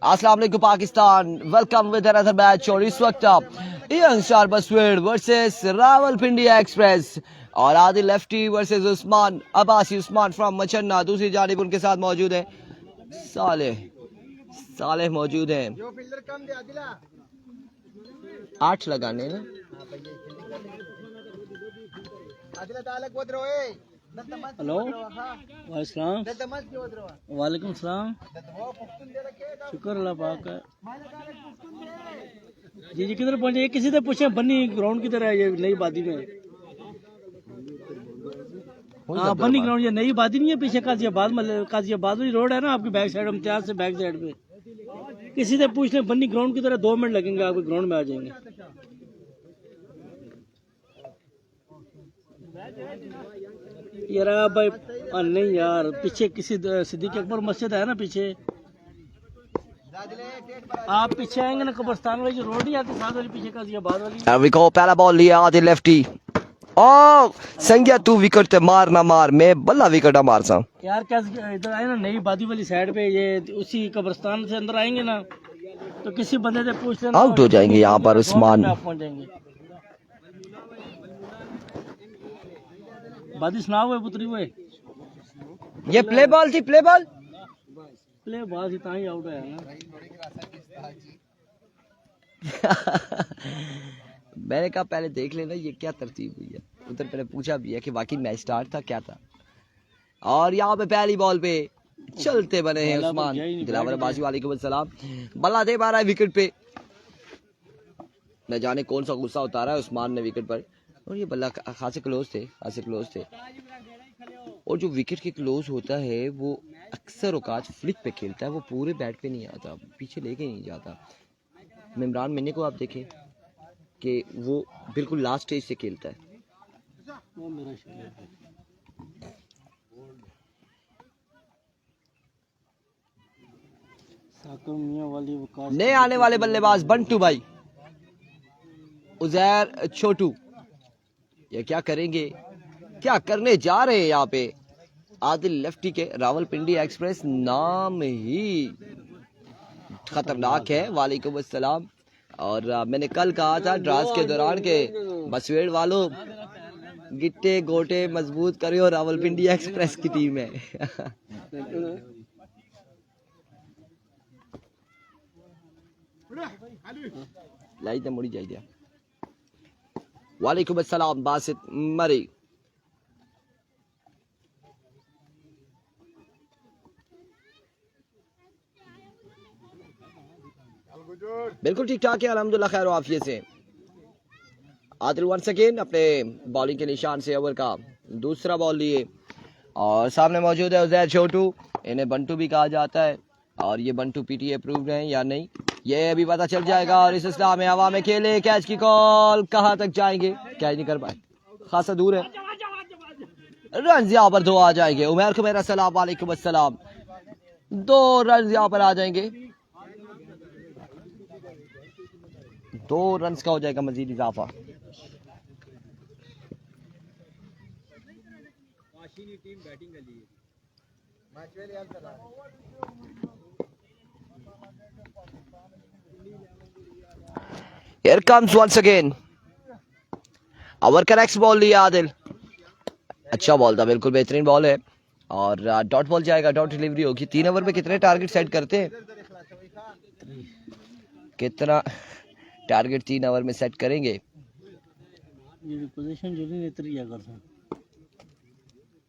अस्सलाम वालेकुम Pakistan, welcome with another match. और इस वक्त यंग स्टार बसवेड़ वर्सेस रावलपिंडी एक्सप्रेस और Adil lefty versus Usman Abbasi Usman from मचन्ना। दूसरी जानिब उनके साथ मौजूद है सालेह मौजूद हैं। 8 लगाने ना। हेलो वालेकुम सलाम। शुक्र अल्लाह पाक का। जी किधर पहुंचे? किसी से पूछे बन्नी ग्राउंड किधर है? ये नई बादी में। हाँ बन्नी ग्राउंड, ये नई बादी नहीं है, पीछे काजियाबाद वाली रोड है ना आपकी बैक साइड, इम्तियाज से बैक साइड पे। किसी से पूछ लें बन्नी ग्राउंड की तरह, 2 मिनट लगेंगे आपके ग्राउंड में आ जाएंगे। यार भाई नहीं यार, पीछे किसी सिद्दीक अकबर मस्जिद है ना पीछे, आप पीछे आएंगे ना कब्रिस्तान वाली जो रोड नहीं आती साथ वाली, पीछे काजियाबाद वाली। पहला बॉल लिया आदिल लेफ्टी। ओ संज्ञा तू विकेट मार ना मार, मैं बल्ला विकेट मार सा यार। क्या इधर आए ना नई बादी वाली साइड पे, ये उसी कब्रिस्तान से अंदर आएंगे ना तो किसी बंदे से पूछ लेना, आउट हो जाएंगे यहाँ पर उस्मान। पहुंच जाएंगे। बादी सुना हुए पुत्री हुए, ये प्ले बॉल थी, प्ले बॉल थी ताही आउट है ना। मैंने कहा पहले देख लेना ये क्या तरतीब हुई है। उधर मैंने पूछा भी है कि वाकई मैच स्टार्ट था क्या था। और यहाँ पे पहली बॉल पे चलते बने हैं उस्मान। दिलावर अब्बासी वालेकुम अस्सलाम। बल्ला दे पा रहा है विकेट पे, न जाने कौन सा गुस्सा उतारा है उस्मान ने विकेट पर। और ये बल्ला खासे क्लोज थे। और जो विकेट के क्लोज होता है वो अक्सर औकात फ्लिक पे खेलता है, वो पूरे बैट पे नहीं आता, पीछे लेके नहीं जाता। इमरान मिन्नी को आप देखें कि वो बिल्कुल लास्ट स्टेज से खेलता है। नए आने वाले बल्लेबाज बंटू भाई, उजैर छोटू, ये क्या करेंगे, क्या करने जा रहे हैं यहाँ पे। आदिल लेफ्टी के रावलपिंडी एक्सप्रेस नाम ही खतरनाक है। वालेकुम अस्सलाम। और मैंने कल कहा था ड्रास के दौरान के बसवेड़ वालों गिट्टे गोटे मजबूत करे और रावलपिंडी एक्सप्रेस की टीम है। लाइट मुड़ी जाइए। वालेकुम अस्सलाम बासित मरी। बिल्कुल ठीक ठाक है अल्हम्दुलिल्लाह, खैर आफियत से। आदिल वंस अगेन अपने बॉलिंग के निशान से ओवर का दूसरा बॉल लिए और सामने मौजूद है उजैर छोटू। इन्हें बंटू भी कहा जाता है और ये बंटू पीटी अप्रूव्ड हैं या नहीं ये अभी पता चल जाएगा। और इस इस्लाम में हवा में खेले, कैच की कॉल, कहां तक जाएंगे, कैच नहीं कर पाए, खासा दूर है। रन यहाँ पर 2 आ जाएंगे। उमर को मेरा सलाम वालेकुम अस्सलाम। 2 रन यहाँ पर आ जाएंगे, 2 रन का हो जाएगा मजीद इजाफा। Here comes once again our correct ball लिया आदिल। अच्छा बॉल था, बिल्कुल बेहतरीन बॉल है और डॉट बॉल जाएगा, डॉट डिलीवरी होगी। 3 ओवर में कितने टारगेट सेट करते हैं, कितना टारगेट 3 ओवर में सेट करेंगे?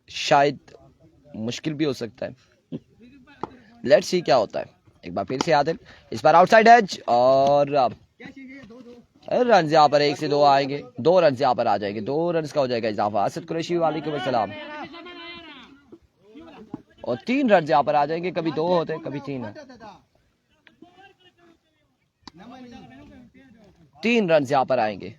शायद मुश्किल भी हो सकता है। लेट्स सी क्या होता है। एक बार फिर से आदिल, इस बार आउटसाइड एज और रन यहाँ पर 1 से 2 आएंगे। 2 रन यहाँ पर आ जाएंगे, 2 रन का हो जाएगा इजाफा। असद कुरैशी वालेकुम अस्सलाम। और 3 रन यहाँ पर आ जाएंगे, कभी 2 होते कभी 3 है। 3 रन यहाँ पर आएंगे।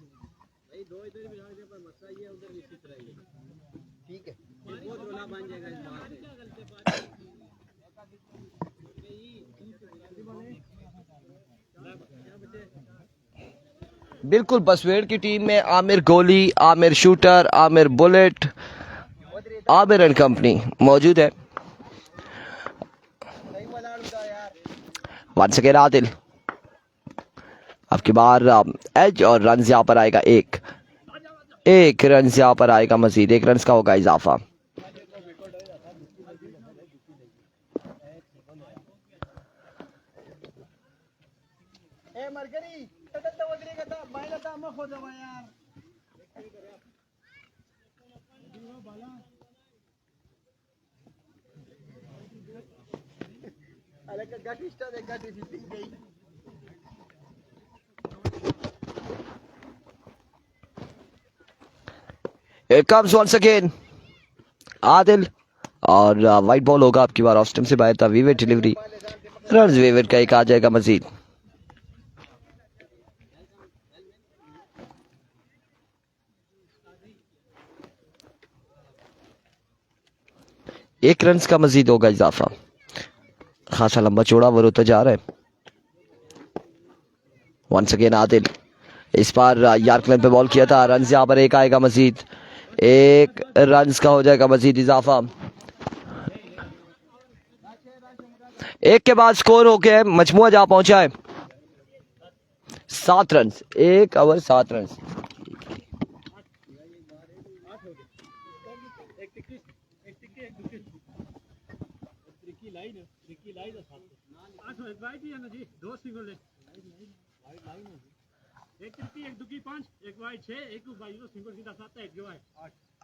बिल्कुल बसवेड़ की टीम में आमिर गोली, Aamir shooter, Aamir bullet, Aamir and company मौजूद है। वंस अगेन आदिल, आपकी बार एज और रन यहाँ पर आएगा एक रन यहाँ पर आएगा मजीद, 1 रन का होगा इजाफा। Here comes once again Adil और वाइट बॉल होगा आपकी बार, ऑफ स्टंप से बाहर था, विवेट डिलीवरी, रन विवेट का एक आ जाएगा मजीद। एक रन का मजीद होगा इजाफा, खासा लंबा चौड़ा ओवर होता जा रहा है। वंस अगेन आदिल, इस बार यार्करन पे बॉल किया था, रन यहाँ पर एक आएगा मजीद, 1 रन का हो जाएगा मजीद इजाफा। 1 के बाद स्कोर हो गया, मजमुआ जहां पहुंचा है 7 रन, 1 ओवर 7 रन।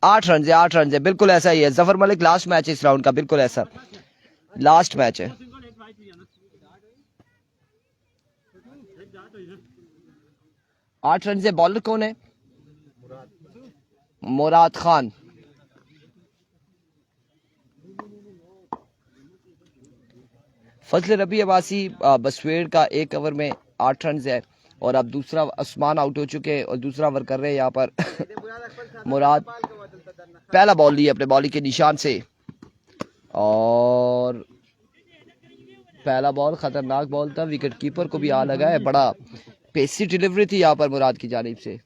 आठ रन है, बिल्कुल ऐसा ही है। जफर मलिक लास्ट मैच है इस राउंड का, बिल्कुल ऐसा लास्ट मैच है। 8 रन से बॉलर कौन है? मुराद खान। फजल रबी अब्बासी बसवेड़ का 1 ओवर में 8 रन है, और अब दूसरा उस्मान आउट हो चुके हैं और दूसरा ओवर कर रहे हैं यहाँ पर मुराद। पहला बॉल लिया अपने बॉलिंग के निशान से, और पहला बॉल खतरनाक बॉल था, विकेट कीपर को भी आ लगा है, बड़ा पेसी डिलीवरी थी यहाँ पर मुराद की जानिब से।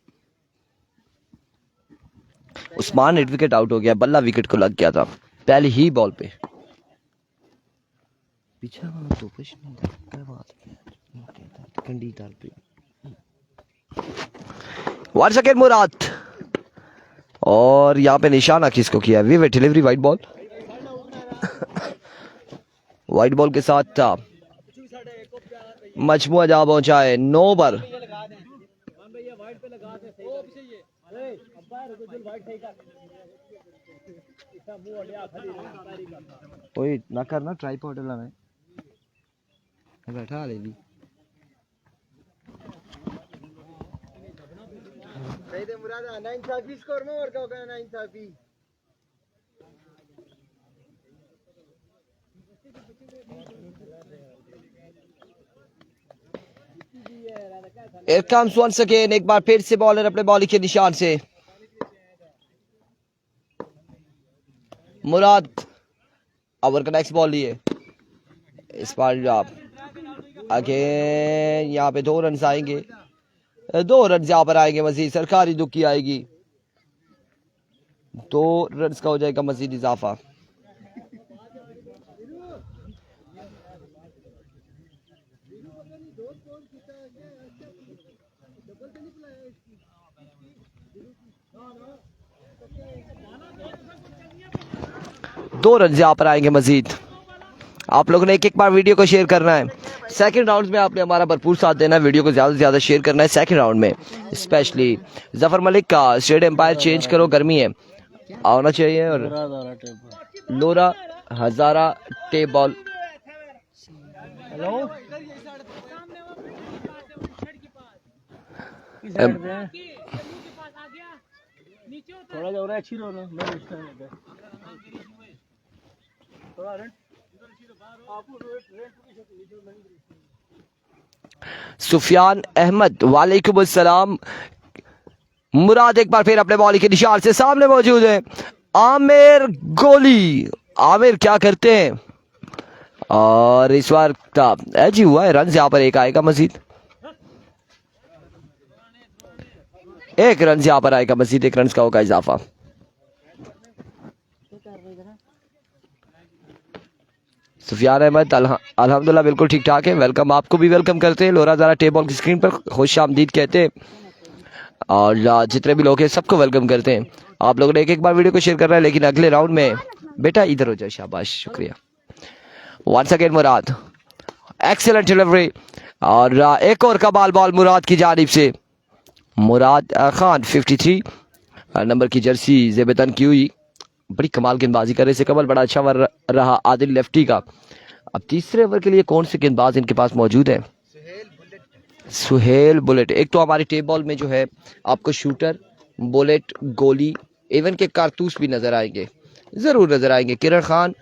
उस्मान 8 विकेट आउट हो गया, बल्ला विकेट को लग गया था पहली ही बॉल पे। पीछे तो कुछ नहीं था, क्या बात है, कंडी तार पे। वंस अगेन मुराद, और यहाँ पे निशाना किसको किया है? विवेट delivery, white ball. White ball के साथ था मजमुआ जहां पहुंचा है 9 ओवर। ओए ना करना ट्राइपॉड में बैठा ले भी सही दे मुराद। 9 स्कोर में और क्या होगा 9 Here comes once again, एक बार फिर से बॉलर अपने बॉलिंग के निशान से मुराद। ओवर का नेक्स्ट बॉल लिए, इस बार अगेन यहाँ पे 2 रन आएंगे, 2 रन यहाँ पर आएंगे मजीद, सरकारी दुखी आएगी, 2 रन का हो जाएगा मजीद इजाफा। दो रन यहाँ पर आएंगे मजीद। आप लोगों ने एक बार वीडियो को शेयर करना है। सेकंड राउंड में आपने हमारा भरपूर साथ देना है, वीडियो को ज़्यादा से ज़्यादा शेयर करना है। सेकंड राउंड में स्पेशली जफर मलिक का स्टेट एम्पायर चेंज करो, गर्मी है, आना चाहिए। और लोरा हजारा टेप बॉल। थोड़ा जा रहा है, अच्छी रोना सुफियान अहमद वालेकुम अस्सलाम। मुराद एक बार फिर अपने बॉलिंग के निशान से सामने मौजूद है। आमिर गोली, आमिर क्या करते हैं, और इस बार एज ही हुआ है, रन यहाँ पर एक आएगा मजीद, 1 रन यहाँ पर आएगा मजीद, 1 रन का होगा इजाफा। सुफियान अहमद अल्हम्दुलिल्लाह बिल्कुल ठीक ठाक है। वेलकम, आपको भी वेलकम करते हैं। लोरा ज़रा टेप बॉल की स्क्रीन पर खुश आमदीद कहते हैं और जितने भी लोग हैं सबको वेलकम करते हैं। आप लोगों ने एक बार वीडियो को शेयर कर रहा है, लेकिन अगले राउंड में बेटा इधर हो जाए। शाबाश, शुक्रिया। वंस अगेन मुराद, एक्सीलेंट डिलीवरी और एक और कमाल बॉल मुराद की जानिब से। मुराद खान 53 नंबर की जर्सी ज़ेबतन की हुई, बड़ी कमाल गेंदबाजी करे से कमल, बड़ा अच्छा ओवर रहा आदिल लेफ्टी का। अब तीसरे ओवर के लिए कौन से गेंदबाज इनके पास मौजूद है? सुहेल बुलेट। एक तो हमारी टेप बॉल में जो है आपको शूटर, बुलेट, गोली, इवन के कारतूस भी नजर आएंगे, जरूर नजर आएंगे। किरण खान,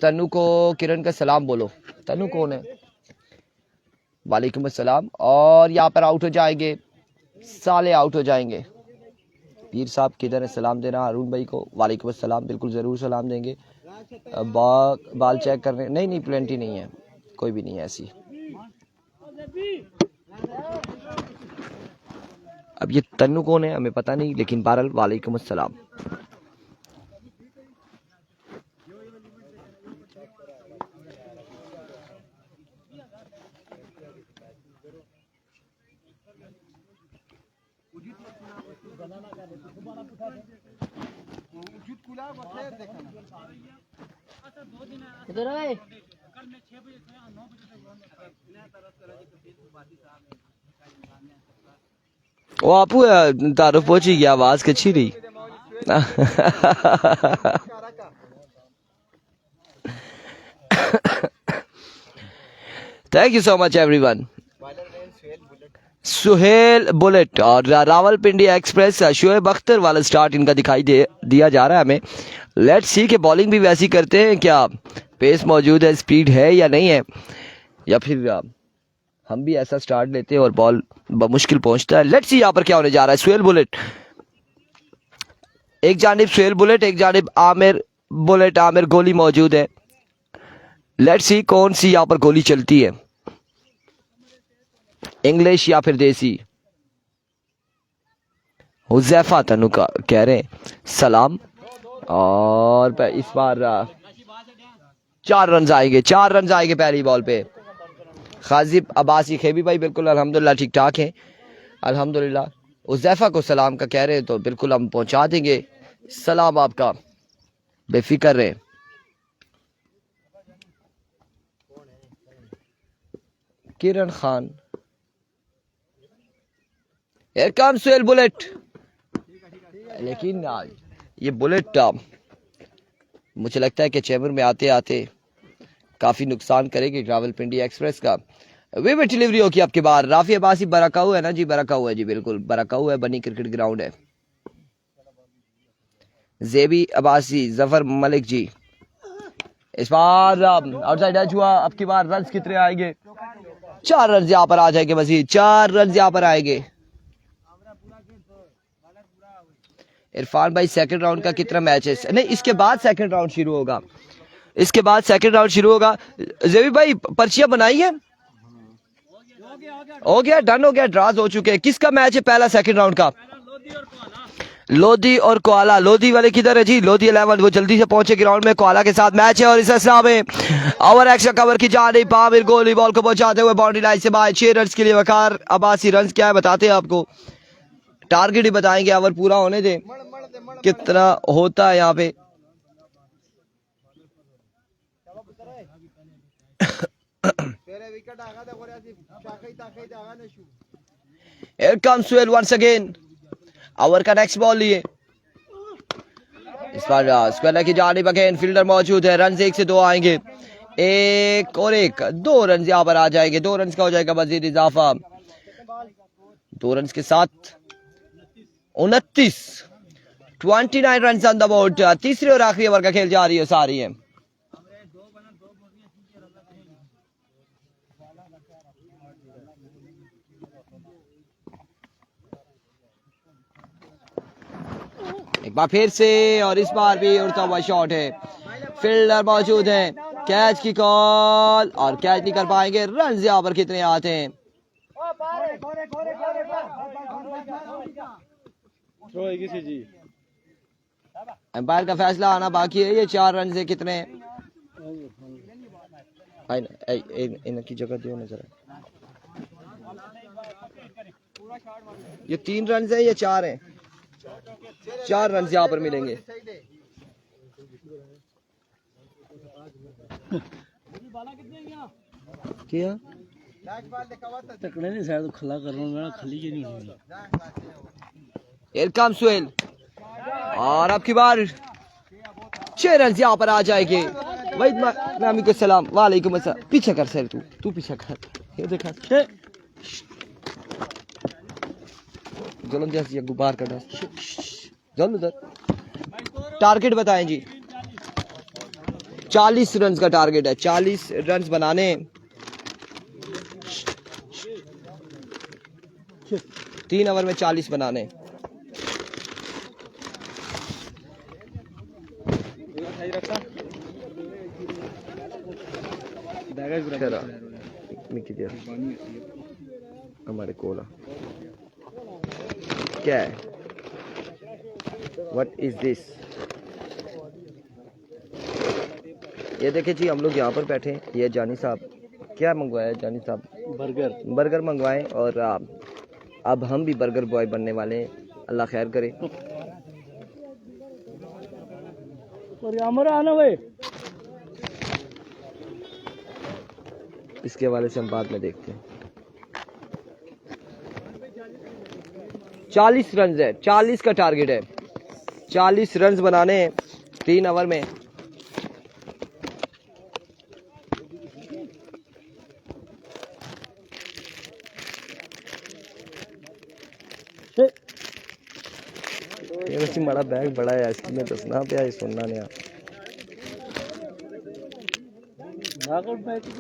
तनु को किरण का सलाम बोलो। तनु कौन है? वालेकुम अस्सलाम। और यहाँ पर आउट हो जाएंगे, साले आउट हो जाएंगे। पीर साहब किधर है? सलाम देना अरुण भाई को। वालेकुम अस्सलाम, बिल्कुल ज़रूर सलाम देंगे। बाल चेक करने, नहीं प्लेंटी नहीं है, कोई भी नहीं है ऐसी। अब ये तन्नू कौन है हमें पता नहीं, लेकिन बहरहाल वालेकुम अस्सलाम। वो आपू तारुफ पहुंची गया, आवाज कच्ची रही। Thank you so much everyone. Suhail bullet और रावलपिंडी एक्सप्रेस, शोएब अख्तर वाला स्टार्ट इनका दिखाई दिया जा रहा है हमें। लेट्स सी कि बॉलिंग भी वैसी करते हैं क्या, पेस मौजूद है, स्पीड है या नहीं है, या फिर हम भी ऐसा स्टार्ट लेते हैं और बॉल बमुश्किल पहुंचता है। लेट्स सी यहाँ पर क्या होने जा रहा है। सुहेल बुलेट, एक जानिब सुहेल बुलेट, एक जानिब आमिर बुलेट, आमिर गोली मौजूद है। लेट्स सी कौन सी यहाँ पर गोली चलती है, इंग्लिश या फिर देसी। हुजैफा तनु का कह रहे हैं सलाम। और इस बार 4 रन आएंगे, 4 रन आएंगे पहली बॉल पे। खाजिब अब्बासी खेबी भाई बिल्कुल अल्हम्दुलिल्लाह ठीक ठाक हैं, अल्हम्दुलिल्लाह। हुजैफा को सलाम का कह रहे हैं तो बिल्कुल हम पहुंचा देंगे सलाम आपका, बेफिक्र रहे। Kiran Khan, Here comes Suhail bullet. लेकिन ये बुलेट मुझे लगता है कि चैम्बर में आते आते काफी नुकसान करेगी रावलपिंडी एक्सप्रेस का। वे में डिलीवरी होगी आपके बाहर। राफी अब्बासी बराकाऊ है ना जी? बराकाऊ है जी, बिल्कुल बराकाऊ है, बनी क्रिकेट ग्राउंड है। जेबी अब्बासी, जफर मलिक जी। इस बार आउटसाइड एज हुआ, अब की बार रन कितने आएंगे? 4 रन यहाँ पर आ जाएंगे मजीद, 4 रन यहाँ पर आएंगे। इरफान भाई सेकंड राउंड का कितना मैच है? नहीं, इसके बाद सेकंड राउंड शुरू होगा, इसके बाद सेकंड राउंड शुरू होगा। जेबी भाई पर्चियां बनाई है? हो गया, डन हो गया, ड्राज हो चुके हैं। किसका मैच है पहला सेकंड राउंड का? लोधी और कोआला। लोधी वाले किधर है जी? लोधी 11 वो जल्दी से पहुंचे ग्राउंड में, कोआला के साथ मैच है। और इस असला में ओवर एक्स्ट्रा कवर की जा रही, आमिर गोली बॉल को पहुंचाते हुए बाउंड्री लाइन से बाहर। 6 रन के लिए वकार अब्बासी। रन क्या है बताते हैं आपको, टारगेट ही बताएंगे, ओवर पूरा होने दे कितना होता है यहाँ पे। Here comes Suhail once again। Over का नेक्स्ट बॉल लिए इस बार स्क्वायर की जानिब अगेन फील्डर मौजूद है। रन 1 से 2 आएंगे, 1 और 1, 2 रन यहाँ पर आ जाएंगे। 2 रन का हो जाएगा मजीद इजाफा। 2 रन के साथ 29 रन ऑन द बोर्ड। तीसरे और आखिरी ओवर का खेल जारी है सारी है। एक बार फिर से, और इस बार भी उड़ता हुआ शॉट है। फील्डर मौजूद है, कैच की कॉल, और कैच नहीं कर पाएंगे। रन यहाँ पर कितने आते हैं? एम्पायर का फैसला आना बाकी है। ये 4 रन से कितने इनकी जगह दो नजर। ये 3 रन है या 4 हैं? 4 रन यहाँ पर मिलेंगे। क्या तकड़े नहीं शायद खला कर रहा हूँ, खली की नहीं हुई। वेलकम सुहेल, और अब की बार 6 रन यहाँ पर आ जाएंगे। वही को सलाम, वालेकुम अस्सलाम। पीछे कर सर, तू पीछे कर। ये देखा जलन जैसी गुब्बार का जल उधर। टारगेट बताएं जी। 40 रन का टारगेट है। 40 रन बनाने, 3 ओवर में 40 बनाने। हमारे कोला क्या है? What is this? ये देखिए जी, हम लोग यहाँ पर बैठे हैं। ये जानी साहब क्या मंगवाया है? जानी साहब बर्गर मंगवाए, और अब हम भी बर्गर बॉय बनने वाले हैं। अल्लाह खैर करे। और हमारा आना भाई, इसके हवाले से हम बाद में देखते हैं। 40 रन है, 40 का टारगेट है। 40 रन बनाने 3 ओवर में। ये बड़ा बैग बड़ा है, इसमें दसना पे सुनना नहीं।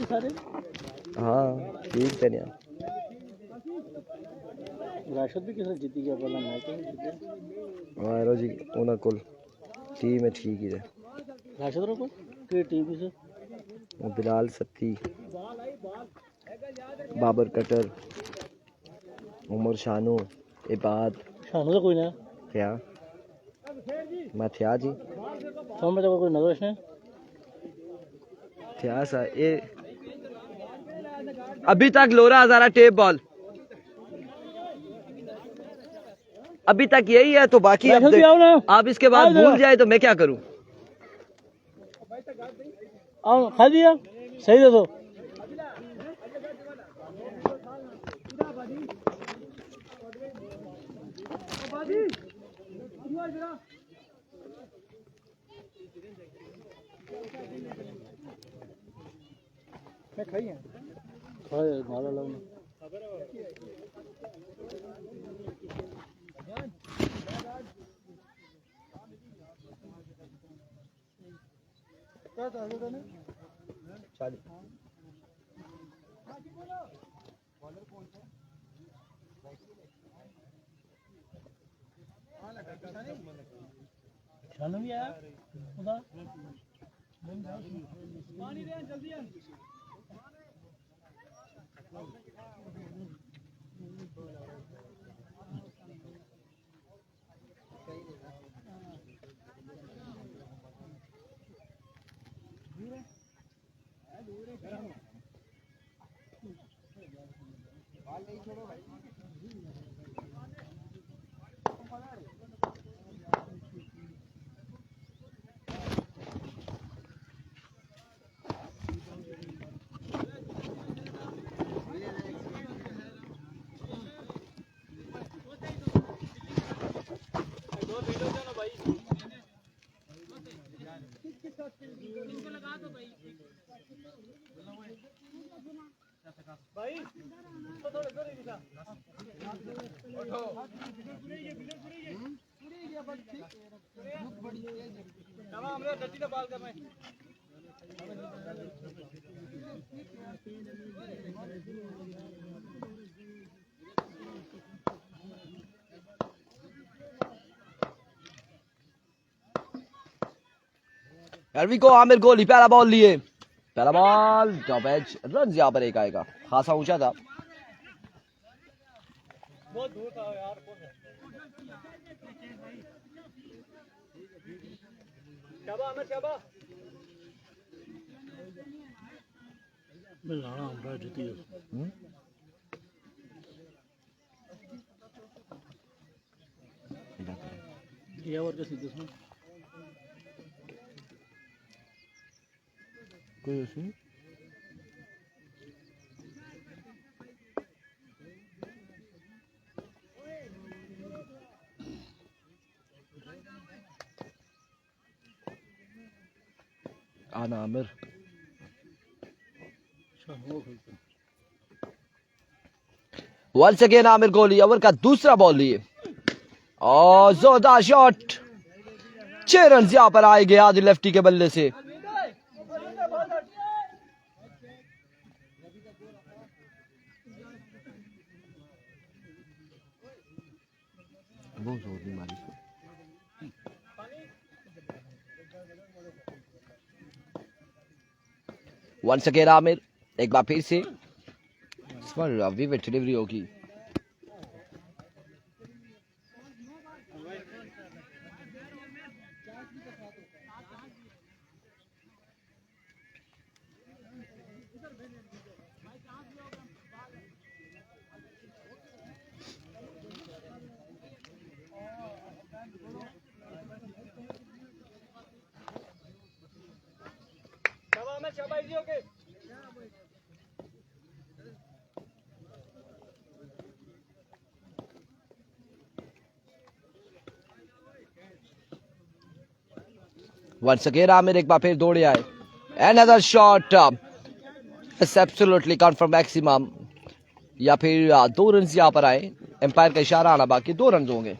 सारे हाँ ठीक है। राशद भी किसी जीती गया पहला मैच जीते। वायरो जी उन्हें कुल टीम है ठीक ही है। राशद रो के टीम से वो बिलाल सत्ती, बाबर कटर, उमर शानू, इबाद। शानू तो कोई ना क्या मैं थिया जी समझ में कोई नजर है थिया सा। ये अभी तक लोरा हजारा टेप बॉल अभी तक यही है, तो बाकी आप इसके बाद भूल जाए तो मैं क्या करूं? आओ खा दिया सही दे दो। मैं खाई है माला लाओ ना। शानू भी आया खुदा पानी दे जल्दी आ। भाई एरवी को आमिर कोहली पहला बॉल लिए, पहला बॉल टॉप एज रन यहाँ पर एक आएगा, खासा ऊंचा था। बहुत दूर था यार। शाबा आमिर शाबा लाना हम बैठ जीती है ये और कैसे दूसरा कोई उसमें आना Aamir once again Aamir Kohli over का दूसरा बॉल लिए और जोरदार शॉट 6 रन यहां पर आएंगे आदिल लेफ्टी के बल्ले से बहुत जोर नहीं मारी वंस अगेन आमिर एक बार फिर से इस पर विविड डिलीवरी होगी Once again आमिर एक बार फिर दौड़े आए another shot it's absolutely gone for maximum या फिर 2 रन यहां पर आए एम्पायर का इशारा आना बाकी 2 रन होंगे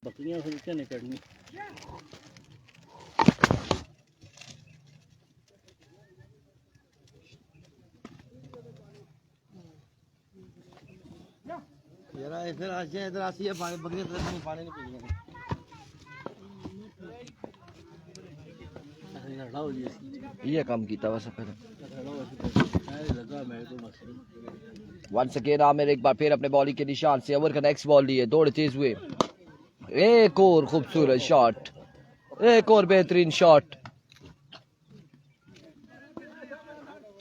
बकरियां फिर क्या निकलनी यार इधर आ जाए इधर आसी है पानी बकरियां तरफ नहीं पानी नहीं पीएंगे लड़ाओ जी ये काम कीता बस पहले लगा मैं तो बस वंस अगेन आमिर एक बार फिर अपने बॉलिंग के निशान से ओवर का नेक्स्ट बॉल लिए दौड़ तेज हुए एक और खूबसूरत शॉट एक और बेहतरीन शॉट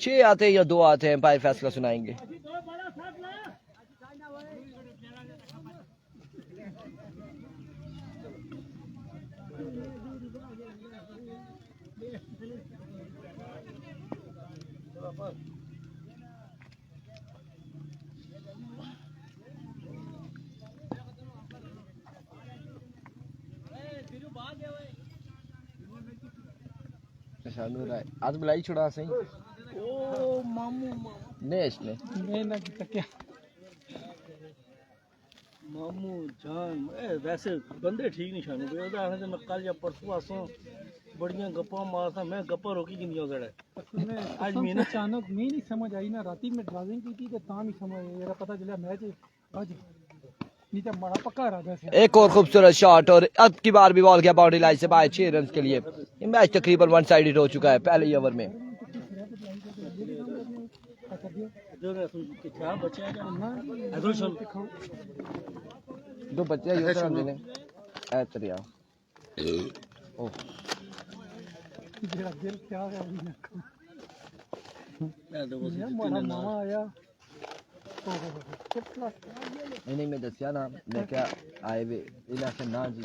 6 आते हैं या 2 आते हैं एम्पायर फैसला सुनाएंगे आज बुलाई छुड़ा सही ओ मामू नेश ने मैं ना क्या मामू जान वैसे बंदे ठीक नहीं शानू पे ओदा आखने मैं कल या परसों आसों बड़ियां गप्पा मारता मैं गप्पा रोकी की नहीं होता आज मैं ना अचानक मैं नहीं समझ आई ना राती में ड्राइविंग की थी तो ता नहीं समझ आई मेरा पता चला मैच आज नहीं तो बड़ा पक्का इरादा से एक और खूबसूरत शॉट और अब की बार भी बॉल गया बाउंड्री लाइन से बाहर 6 रन के लिए ये मैच तकरीबन वन साइडेड हो चुका है पहले ही ओवर में क्या बचा है ऐसा सुन 2 बच्चे यो तरह देने ए तरिया ओ मेरा दिल क्या है अभी मैं मेरा मामा आया नहीं मैं दसिया ना मैं क्या आए वे इना से ना जी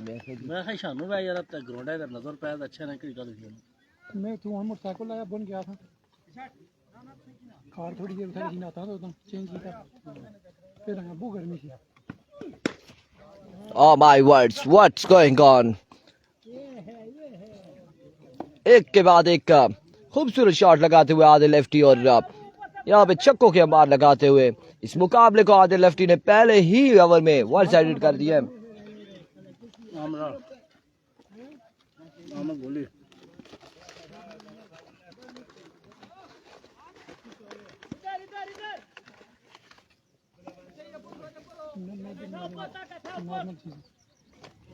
मैं है शानू भाई यार अब ग्राउंड है नजर पे अच्छा ना कि गल मैं तू मोटरसाइकिल लाया बन गया था कार थोड़ी देर उठा के आता तो चेंज किया फिर अबू गर्मी थी Oh my words, what's going on? एक के बाद एक खूबसूरत शॉट लगाते हुए आदिल लेफ्टी और यहाँ पे छक्कों के अंबार लगाते हुए इस मुकाबले को आदिल लेफ्टी ने पहले ही ओवर में वन साइडेड कर दिया है नॉर्मल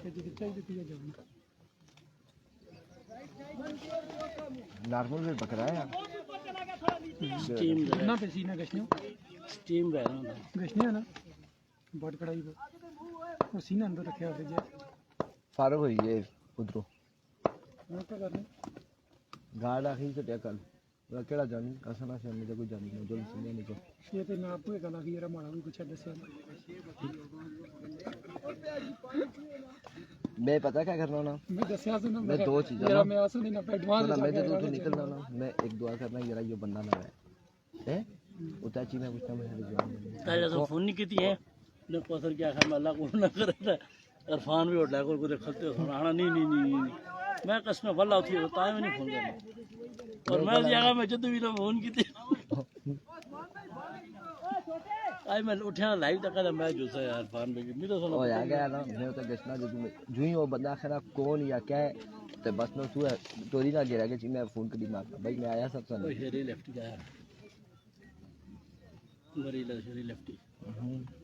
चीज चाहिए थी नॉर्मल में बकरा है स्टीम ना पे सीना गश्ने स्टीम बहना गश्ने है ना बड़ कढ़ाई पे और सीना अंदर रखे हुए जे फारूक हुई है उधरों मैं क्या करने गार्ड आखिर से क्या कल वो केड़ा जानी असना से हमने कोई जानी नहीं जो सुनिए नहीं को ये ते ना आपको गला की जरा माड़ा भी कुछ दसया मैं पता क्या करना ना मैं दसया से ना मैं दो चीज़ें जरा ना- मैं आसन नहीं ना एडवांस मैं जब तू निकलना ना मैं एक दुआ करना यार ये बंदा ना है उताची में पूछता मैं पहले तो फोन नहीं की है ने पसर क्या खा अल्लाह को ना करे था इरफान भी उठा को खलते सुनाना नहीं मैं कसम वल्ला उठी तो ताई में नहीं फोन करना और मैं जगह में जब भी ना फोन की थी आई मैं उठा लाइव तक का मैं जो है इरफान भाई मेरे तो ओ यार गया ना मैं तो गश्ना जो जो ही वो बंदा खरा कौन या क्या है तो बस मैं तू टोरी ना गिरा के मैं फोन कर दी मारना भाई मैं आया सब हेरी लेफ्टी का है मरी लेफ्टी